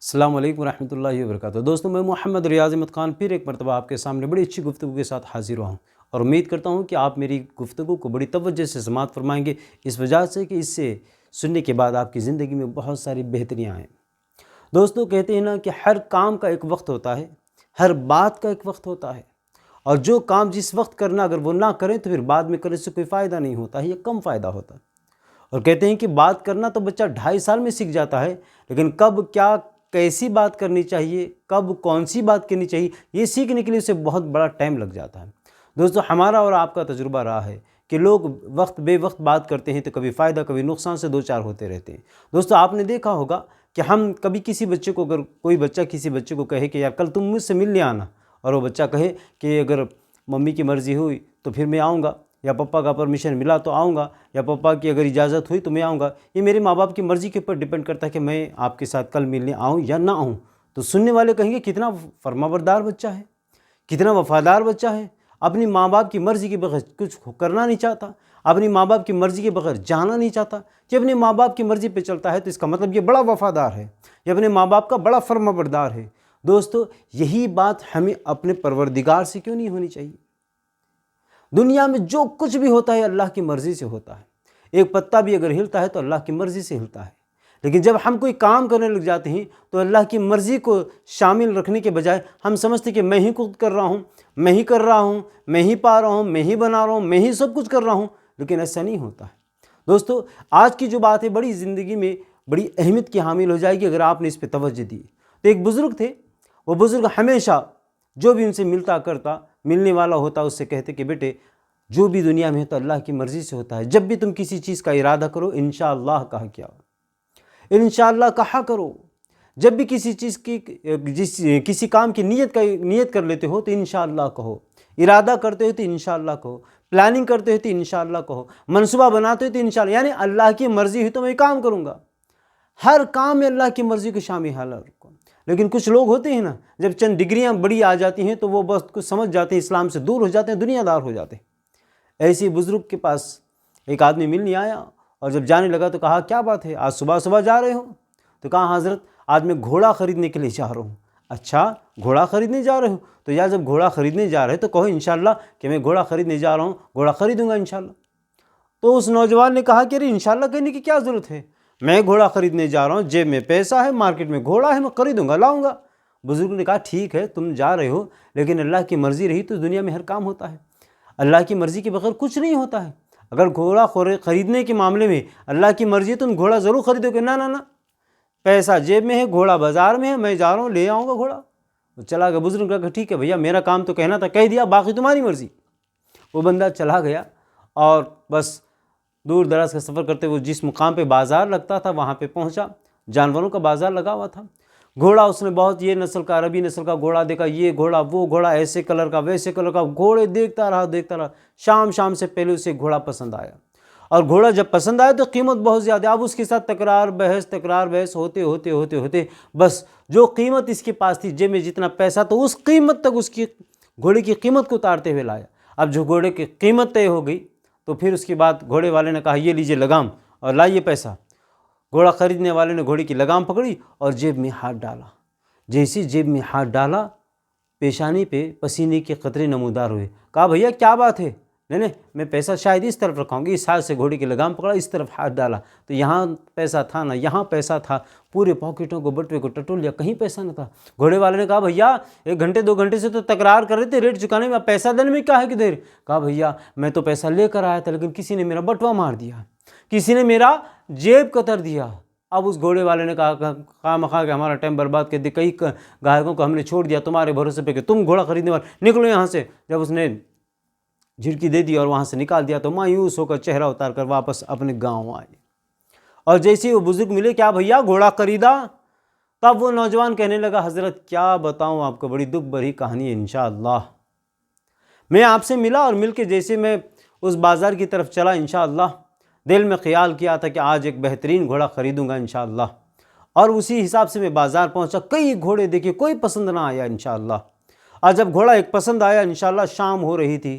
السلام علیکم ورحمۃ اللہ وبرکاتہ۔ دوستوں، میں محمد ریاض احمد خان پھر ایک مرتبہ آپ کے سامنے بڑی اچھی گفتگو کے ساتھ حاضر ہوا ہوں، اور امید کرتا ہوں کہ آپ میری گفتگو کو بڑی توجہ سے سماعت فرمائیں گے، اس وجہ سے کہ اس سے سننے کے بعد آپ کی زندگی میں بہت ساری بہتریاں آئیں۔ دوستوں، کہتے ہیں نا کہ ہر کام کا ایک وقت ہوتا ہے، ہر بات کا ایک وقت ہوتا ہے، اور جو کام جس وقت کرنا اگر وہ نہ کریں تو پھر بعد میں کرنے سے کوئی فائدہ نہیں ہوتا ہے یا کم فائدہ ہوتا ہے۔ اور کہتے ہیں کہ بات کرنا تو بچہ 2.5 سال میں سیکھ جاتا ہے، لیکن کب کیا کیسی بات کرنی چاہیے، کب کون سی بات کرنی چاہیے، یہ سیکھنے کے لیے اسے بہت بڑا ٹائم لگ جاتا ہے۔ دوستو، ہمارا اور آپ کا تجربہ رہا ہے کہ لوگ وقت بے وقت بات کرتے ہیں تو کبھی فائدہ کبھی نقصان سے دو چار ہوتے رہتے ہیں۔ دوستو، آپ نے دیکھا ہوگا کہ ہم کبھی کسی بچے کو، اگر کوئی بچہ کسی بچے کو کہے کہ یار کل تم مجھ سے ملنے آنا، اور وہ بچہ کہے کہ اگر ممی کی مرضی ہوئی تو پھر میں آؤں گا، یا پپا کا پرمیشن ملا تو آؤں گا، یا پپا کی اگر اجازت ہوئی تو میں آؤں گا، یہ میرے ماں باپ کی مرضی کے اوپر ڈیپینڈ کرتا ہے کہ میں آپ کے ساتھ کل ملنے آؤں یا نہ آؤں۔ تو سننے والے کہیں گے کتنا فرمانبردار بچہ ہے، کتنا وفادار بچہ ہے، اپنی ماں باپ کی مرضی کے بغیر کچھ کرنا نہیں چاہتا، اپنی ماں باپ کی مرضی کے بغیر جانا نہیں چاہتا۔ کہ اپنے ماں باپ کی مرضی پہ چلتا ہے تو اس کا مطلب یہ بڑا وفادار ہے، یہ اپنے ماں باپ کا بڑا فرمانبردار ہے۔ دوستو، یہی بات ہمیں اپنے پروردگار سے کیوں نہیں ہونی چاہیے؟ دنیا میں جو کچھ بھی ہوتا ہے اللہ کی مرضی سے ہوتا ہے۔ ایک پتا بھی اگر ہلتا ہے تو اللہ کی مرضی سے ہلتا ہے، لیکن جب ہم کوئی کام کرنے لگ جاتے ہیں تو اللہ کی مرضی کو شامل رکھنے کے بجائے ہم سمجھتے ہیں کہ میں ہی خود کر رہا ہوں، میں ہی کر رہا ہوں، میں ہی پا رہا ہوں، میں ہی بنا رہا ہوں، میں ہی سب کچھ کر رہا ہوں، لیکن ایسا نہیں ہوتا ہے۔ دوستو، آج کی جو بات ہے بڑی زندگی میں بڑی اہمیت کی حامل ہو جائے گی اگر آپ نے اس پہ توجہ دی۔ تو ایک بزرگ تھے، وہ بزرگ ہمیشہ جو بھی ان سے ملتا کرتا، ملنے والا ہوتا، اس سے کہتے کہ بیٹے جو بھی دنیا میں ہے تو اللہ کی مرضی سے ہوتا ہے، جب بھی تم کسی چیز کا ارادہ کرو انشاءاللہ کہا کیا، انشاءاللہ کہا کرو۔ جب بھی کسی چیز کی کسی کام کی نیت کر لیتے ہو تو انشاءاللہ کہو، ارادہ کرتے ہو تو انشاءاللہ کہو، پلاننگ کرتے ہو تو انشاءاللہ کہو، منصوبہ بناتے ہو تو انشاءاللہ، یعنی اللہ کی مرضی ہوئی تو میں کام کروں گا۔ ہر کام میں اللہ کی مرضی کو شامل رکھو۔ لیکن کچھ لوگ ہوتے ہیں نا، جب چند ڈگریاں بڑی آ جاتی ہیں تو وہ بس کچھ سمجھ جاتے ہیں، اسلام سے دور ہو جاتے ہیں، دنیا دار ہو جاتے ہیں۔ ایسی بزرگ کے پاس ایک آدمی ملنے آیا، اور جب جانے لگا تو کہا کیا بات ہے، آج صبح صبح جا رہے ہو؟ تو کہا حضرت آج میں گھوڑا خریدنے کے لیے جا رہا ہوں۔ اچھا، گھوڑا خریدنے جا رہے ہو؟ تو یار جب گھوڑا خریدنے جا رہے تو کہو انشاءاللہ کہ میں گھوڑا خریدنے جا رہا ہوں، گھوڑا خریدوں گا انشاءاللہ۔ تو اس نوجوان نے کہا کہ ارے انشاءاللہ کہنے کی کیا ضرورت ہے، میں گھوڑا خریدنے جا رہا ہوں، جیب میں پیسہ ہے، مارکیٹ میں گھوڑا ہے، میں خریدوں گا، لاؤں گا۔ بزرگ نے کہا ٹھیک ہے تم جا رہے ہو، لیکن اللہ کی مرضی رہی تو دنیا میں ہر کام ہوتا ہے، اللہ کی مرضی کے بغیر کچھ نہیں ہوتا ہے۔ اگر گھوڑا خریدنے کے معاملے میں اللہ کی مرضی ہے تم گھوڑا ضرور خریدو گے، نہ نہ نہ، پیسہ جیب میں ہے، گھوڑا بازار میں ہے، میں جا رہا ہوں لے آؤں گا گھوڑا۔ چلا گیا۔ بزرگ نے کہا ٹھیک ہے بھیا، میرا کام تو کہنا تھا کہہ دیا، باقی تمہاری مرضی۔ وہ بندہ چلا گیا، اور بس دور دراز کا سفر کرتے ہوئے جس مقام پہ بازار لگتا تھا وہاں پہ پہنچا، جانوروں کا بازار لگا ہوا تھا۔ گھوڑا اس نے بہت یہ نسل کا، عربی نسل کا گھوڑا دیکھا، یہ گھوڑا وہ گھوڑا، ایسے کلر کا ویسے کلر کا، گھوڑے دیکھتا رہا۔ شام سے پہلے اسے گھوڑا پسند آیا، اور گھوڑا جب پسند آیا تو قیمت بہت زیادہ، اب اس کے ساتھ تکرار بحث ہوتے بس جو قیمت اس کے پاس تھی، جیب میں جتنا پیسہ تو اس قیمت تک اس کی گھوڑے کی قیمت کو اتارتے ہوئے لایا۔ اب جو گھوڑے کی قیمت طے ہو گئی تو پھر اس کے بعد گھوڑے والے نے کہا یہ لیجئے لگام اور لائیے پیسہ۔ گھوڑا خریدنے والے نے گھوڑے کی لگام پکڑی اور جیب میں ہاتھ ڈالا۔ جیسے جیب میں ہاتھ ڈالا، پیشانی پہ پسینے کے قطرے نمودار ہوئے۔ کہا بھیا کیا بات ہے؟ نہیں میں پیسہ شاید اس طرف رکھاؤں گی۔ اس ہاتھ سے گھوڑے کی لگام پکڑا، اس طرف ہاتھ ڈالا تو یہاں پیسہ تھا نہ یہاں پیسہ تھا، پورے پاکٹوں کو بٹوے کو ٹٹول لیا، کہیں پیسہ نہ تھا۔ گھوڑے والے نے کہا بھیا 1 گھنٹے 2 گھنٹے سے تو تکرار کر رہے تھے ریٹ چکانے میں، پیسہ دینے میں کیا ہے کہ دیر؟ کہا بھیا میں تو پیسہ لے کر آیا تھا، لیکن کسی نے میرا بٹوا مار دیا، کسی نے میرا جیب کتر دیا۔ اب اس گھوڑے والے نے کہا خواہ کہ ہمارا ٹائم برباد کر دیا، کئی گاہکوں کو ہم نے چھوڑ دیا تمہارے بھروسے پہ کہ تم گھوڑا خریدنے والے، نکلو یہاں سے۔ جب اس نے جھڑکی دے دی اور وہاں سے نکال دیا تو مایوس ہو کر چہرہ اتار کر واپس اپنے گاؤں آئے۔ اور جیسے وہ بزرگ ملے، کیا بھیا گھوڑا خریدا؟ تب وہ نوجوان کہنے لگا حضرت کیا بتاؤں آپ کو، بڑی دکھ بھری کہانی ہے۔ انشاءاللہ میں آپ سے ملا، اور مل کے جیسے میں اس بازار کی طرف چلا، انشاءاللہ دل میں خیال کیا تھا کہ آج ایک بہترین گھوڑا خریدوں گا انشاءاللہ، اور اسی حساب سے میں بازار پہنچا، کئی گھوڑے دیکھے، کوئی پسند نہ آیا انشاءاللہ۔ اور جب گھوڑا ایک پسند آیا انشاءاللہ، شام ہو رہی تھی،